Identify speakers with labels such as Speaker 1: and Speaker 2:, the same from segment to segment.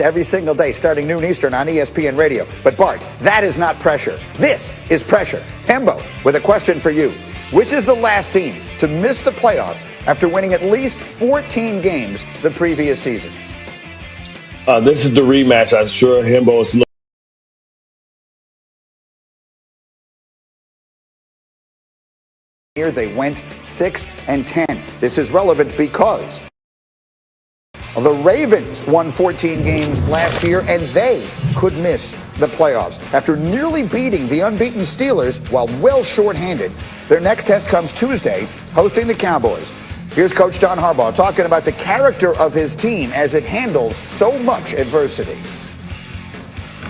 Speaker 1: every single day starting noon Eastern on ESPN Radio. But Bart, that is not pressure. This is pressure. Hembo, with a question for you. Which is the last team to miss the playoffs after winning at least 14 games the previous season?
Speaker 2: This is the rematch. I'm sure Hembo is looking.
Speaker 1: Here they went 6-10. This is relevant because the Ravens won 14 games last year, and they could miss the playoffs. After nearly beating the unbeaten Steelers while well shorthanded, their next test comes Tuesday, hosting the Cowboys. Here's Coach John Harbaugh talking about the character of his team as it handles so much adversity.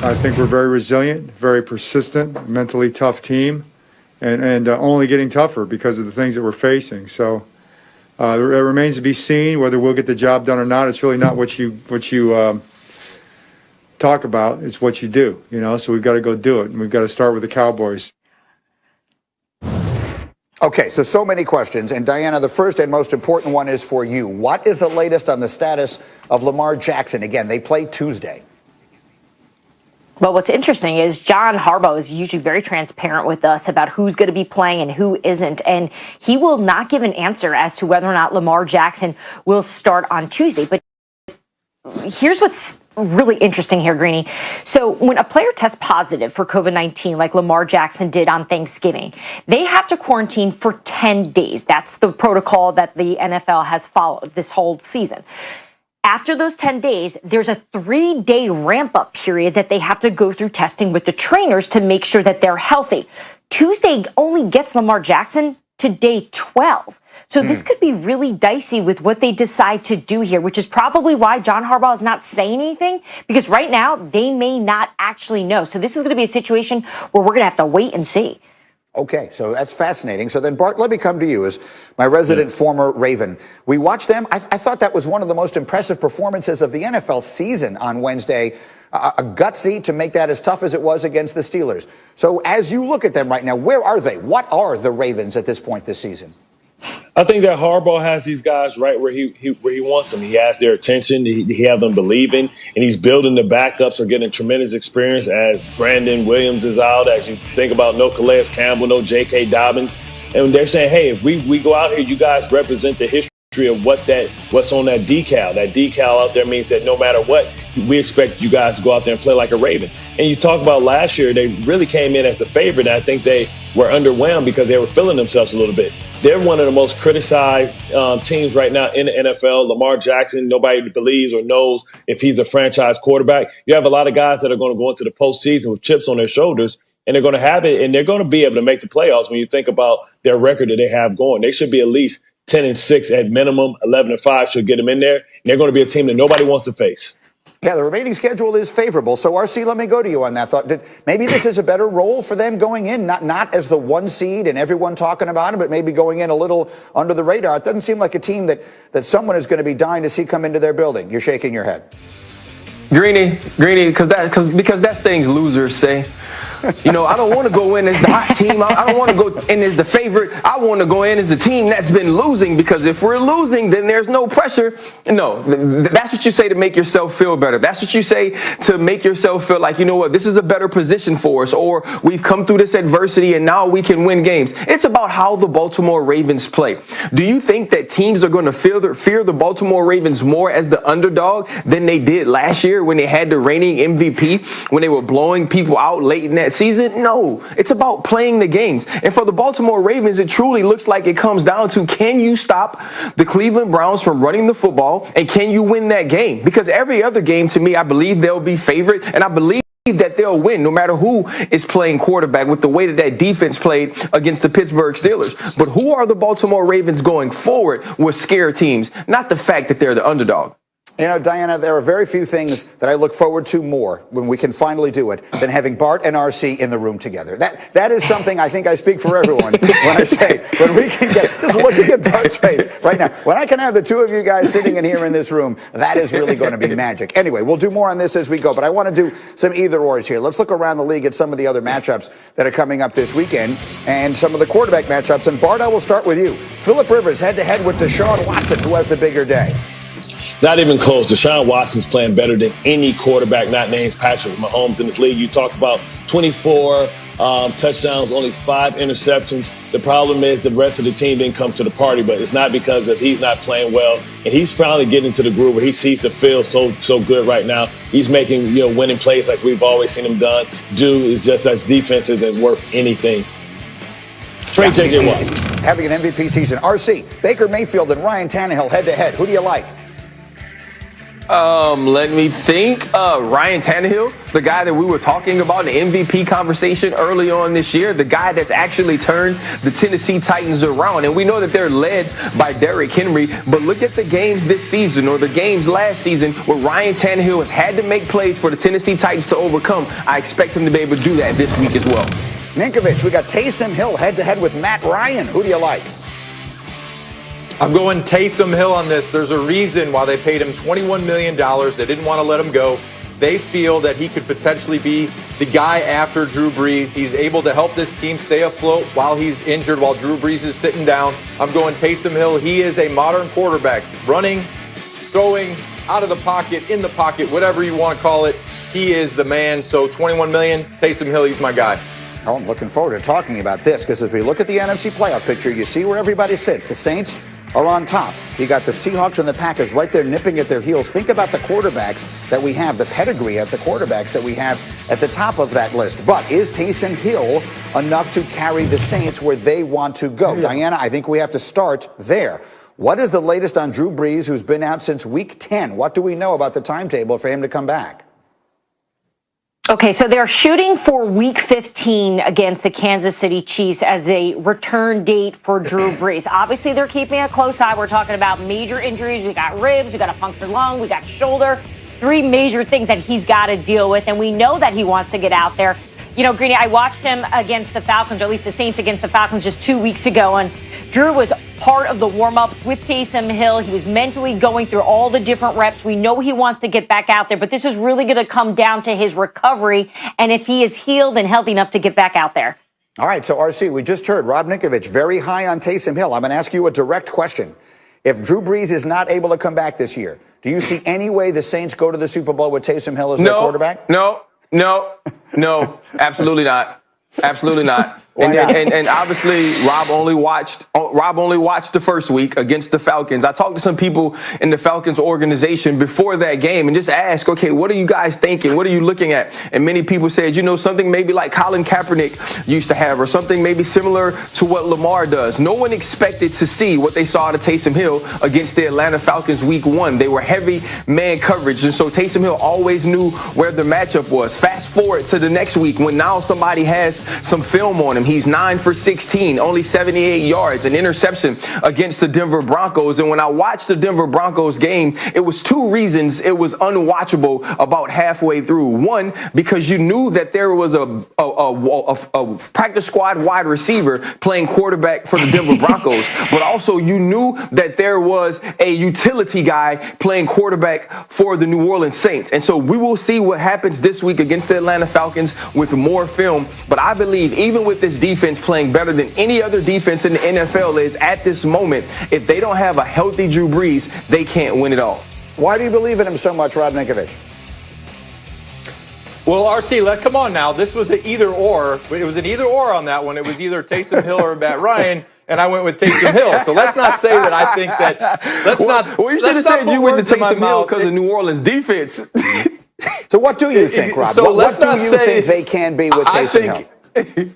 Speaker 3: I think we're very resilient, very persistent, mentally tough team, and only getting tougher because of the things that we're facing. So it remains to be seen whether we'll get the job done or not. It's really not what you talk about. It's what you do, so we've got to go do it, and we've got to start with the Cowboys.
Speaker 1: Okay, so many questions. And Diana, the first and most important one is for you. What is the latest on the status of Lamar Jackson? Again, they play Tuesday.
Speaker 4: Well, what's interesting is John Harbaugh is usually very transparent with us about who's going to be playing and who isn't. And he will not give an answer as to whether or not Lamar Jackson will start on Tuesday. But here's what's really interesting here, Greeny. So when a player tests positive for COVID-19, like Lamar Jackson did on Thanksgiving, they have to quarantine for 10 days. That's the protocol that the NFL has followed this whole season. After those 10 days, there's a 3-day ramp-up period that they have to go through testing with the trainers to make sure that they're healthy. Tuesday only gets Lamar Jackson to day 12. So this could be really dicey with what they decide to do here, which is probably why John Harbaugh is not saying anything, because right now they may not actually know. So this is going to be a situation where we're going to have to wait and see.
Speaker 1: Okay, so that's fascinating. So then, Bart, let me come to you as my resident former Raven. We watched them. I thought that was one of the most impressive performances of the NFL season on Wednesday. A gutsy to make that as tough as it was against the Steelers. So as you look at them right now, where are they? What are the Ravens at this point this season?
Speaker 2: I think that Harbaugh has these guys right where he wants them. He has their attention. He has them believing, and he's building the backups are getting tremendous experience as Brandon Williams is out. As you think about no Calais Campbell, no J.K. Dobbins, and they're saying, hey, if we go out here, you guys represent the history of what's on that decal. That decal out there means that no matter what, we expect you guys to go out there and play like a Raven. And you talk about last year, they really came in as the favorite, and I think they were underwhelmed because they were feeling themselves a little bit. They're one of the most criticized teams right now in the NFL. Lamar Jackson, nobody believes or knows if he's a franchise quarterback. You have a lot of guys that are going to go into the postseason with chips on their shoulders, and they're going to have it, and they're going to be able to make the playoffs. When you think about their record that they have going, they should be at least 10-6 at minimum. 11-5 should get them in there. And they're going to be a team that nobody wants to face.
Speaker 1: Yeah, the remaining schedule is favorable. So, RC, let me go to you on that thought. Maybe this is a better role for them going in, not as the one seed and everyone talking about it, but maybe going in a little under the radar. It doesn't seem like a team that someone is going to be dying to see come into their building. You're shaking your head.
Speaker 5: Greeny, because that's things losers say. I don't want to go in as the hot team. I don't want to go in as the favorite. I want to go in as the team that's been losing, because if we're losing, then there's no pressure. No, that's what you say to make yourself feel better. That's what you say to make yourself feel like, this is a better position for us, or we've come through this adversity and now we can win games. It's about how the Baltimore Ravens play. Do you think that teams are going to fear the Baltimore Ravens more as the underdog than they did last year when they had the reigning MVP, when they were blowing people out late in that season? No, it's about playing the games. And for the Baltimore Ravens, it truly looks like it comes down to, can you stop the Cleveland Browns from running the football, and can you win that game? Because every other game, to me, I believe they'll be favored, and I believe that they'll win no matter who is playing quarterback, with the way that defense played against the Pittsburgh Steelers. But who are the Baltimore Ravens going forward with scare teams? Not the fact that they're the underdog.
Speaker 1: Diana, there are very few things that I look forward to more when we can finally do it than having Bart and RC in the room together. That is something I think I speak for everyone when I say, when we can get, just looking at Bart's face right now, when I can have the two of you guys sitting in here in this room, that is really going to be magic. Anyway, we'll do more on this as we go, but I want to do some either-ors here. Let's look around the league at some of the other matchups that are coming up this weekend and some of the quarterback matchups. And Bart, I will start with you. Phillip Rivers head-to-head with Deshaun Watson, who has the bigger day.
Speaker 2: Not even close. Deshaun Watson's playing better than any quarterback not named Patrick Mahomes in this league. You talked about 24 touchdowns, only 5 interceptions. The problem is the rest of the team didn't come to the party, but it's not because of he's not playing well. And he's finally getting into the groove where he sees the field so good right now. He's making winning plays like we've always seen him do. Is just that defense isn't worth anything. Trade J.J. Watt.
Speaker 1: Having an MVP season. RC, Baker Mayfield and Ryan Tannehill head-to-head. Who do you like?
Speaker 5: Let me think. Ryan Tannehill, the guy that we were talking about in the MVP conversation early on this year, the guy that's actually turned the Tennessee Titans around. And we know that they're led by Derrick Henry, but look at the games this season or the games last season where Ryan Tannehill has had to make plays for the Tennessee Titans to overcome. I expect him to be able to do that this week as well.
Speaker 1: Ninkovich, we got Taysom Hill head-to-head with Matt Ryan. Who do you like?
Speaker 6: I'm going Taysom Hill on this. There's a reason why they paid him $21 million. They didn't want to let him go. They feel that he could potentially be the guy after Drew Brees. He's able to help this team stay afloat while he's injured, while Drew Brees is sitting down. I'm going Taysom Hill. He is a modern quarterback. Running, throwing, out of the pocket, in the pocket, whatever you want to call it. He is the man. So $21 million, Taysom Hill, he's my guy.
Speaker 1: Oh, I'm looking forward to talking about this because as we look at the NFC playoff picture, you see where everybody sits. The Saints are on top. You got the Seahawks and the Packers right there nipping at their heels. Think about the quarterbacks that we have, the pedigree of the quarterbacks that we have at the top of that list. But is Taysom Hill enough to carry the Saints where they want to go? Diana, I think we have to start there. What is the latest on Drew Brees, who's been out since week 10? What do we know about the timetable for him to come back?
Speaker 4: Okay, so they're shooting for week 15 against the Kansas City Chiefs as a return date for Drew Brees. Obviously, they're keeping a close eye. We're talking about major injuries. We got ribs, we got a punctured lung, we got shoulder. 3 major things that he's got to deal with, and we know that he wants to get out there. You know, Greeny, I watched him against the Falcons, or at least the Saints against the Falcons just 2 weeks ago, and Drew was part of the warm-ups with Taysom Hill. He was mentally going through all the different reps. We know he wants to get back out there, but this is really going to come down to his recovery and if he is healed and healthy enough to get back out there.
Speaker 1: All right, so RC, we just heard Rob Ninkovich very high on Taysom Hill. I'm going to ask you a direct question. If Drew Brees is not able to come back this year, do you see any way the Saints go to the Super Bowl with Taysom Hill as their quarterback?
Speaker 5: No, absolutely not. Absolutely not. And obviously, Rob only watched the first week against the Falcons. I talked to some people in the Falcons organization before that game and just asked, okay, what are you guys thinking? What are you looking at? And many people said, something maybe like Colin Kaepernick used to have or something maybe similar to what Lamar does. No one expected to see what they saw to Taysom Hill against the Atlanta Falcons week 1. They were heavy man coverage, and so Taysom Hill always knew where the matchup was. Fast forward to the next week when now somebody has some film on him. He's 9 for 16, only 78 yards, an interception against the Denver Broncos. And when I watched the Denver Broncos game, it was 2 reasons it was unwatchable about halfway through. One, because you knew that there was a practice squad wide receiver playing quarterback for the Denver Broncos, but also you knew that there was a utility guy playing quarterback for the New Orleans Saints. And so we will see what happens this week against the Atlanta Falcons with more film. But I believe even with this defense playing better than any other defense in the NFL is at this moment, if they don't have a healthy Drew Brees, they can't win it all.
Speaker 1: Why do you believe in him so much, Rob Ninkovich?
Speaker 6: Well, RC, come on now. This was an either or. It was an either or on that one. It was either Taysom Hill or Matt Ryan, and I went with Taysom Hill. So let's not say that I think that.
Speaker 5: Well, you should have said you went to Taysom Hill because of New Orleans defense.
Speaker 1: So what do you think, Rob?
Speaker 6: So
Speaker 1: what do you think they can be with Taysom Hill?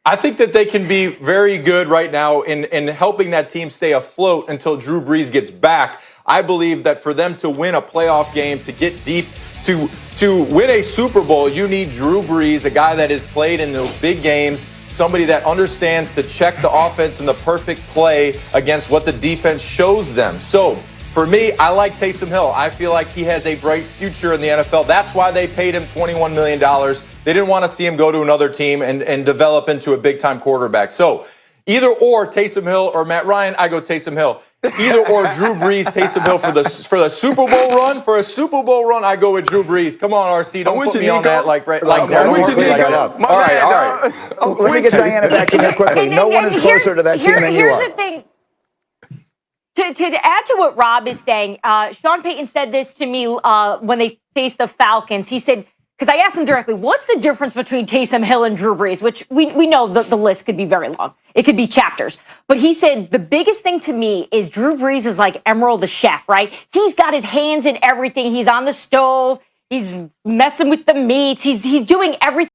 Speaker 6: I think that they can be very good right now in helping that team stay afloat until Drew Brees gets back. I believe that for them to win a playoff game, to get deep, to win a Super Bowl, you need Drew Brees, a guy that has played in those big games, somebody that understands to check the offense and the perfect play against what the defense shows them. So for me, I like Taysom Hill. I feel like he has a bright future in the NFL. That's why they paid him $21 million. They didn't want to see him go to another team and develop into a big-time quarterback. So either or Taysom Hill or Matt Ryan, I go Taysom Hill. Either or Drew Brees, Taysom Hill for the Super Bowl run. For a Super Bowl run, I go with Drew Brees. Come on, RC, don't put me on that like that.
Speaker 1: All right. Let me get Diana back in here quickly. No one is closer to that team than you are.
Speaker 4: Here's the thing. To add to what Rob is saying, Sean Payton said this to me when they faced the Falcons. He said, because I asked him directly, what's the difference between Taysom Hill and Drew Brees? Which we know the list could be very long. It could be chapters. But he said, the biggest thing to me is Drew Brees is like Emeril the chef, right? He's got his hands in everything. He's on the stove. He's messing with the meats. He's doing everything.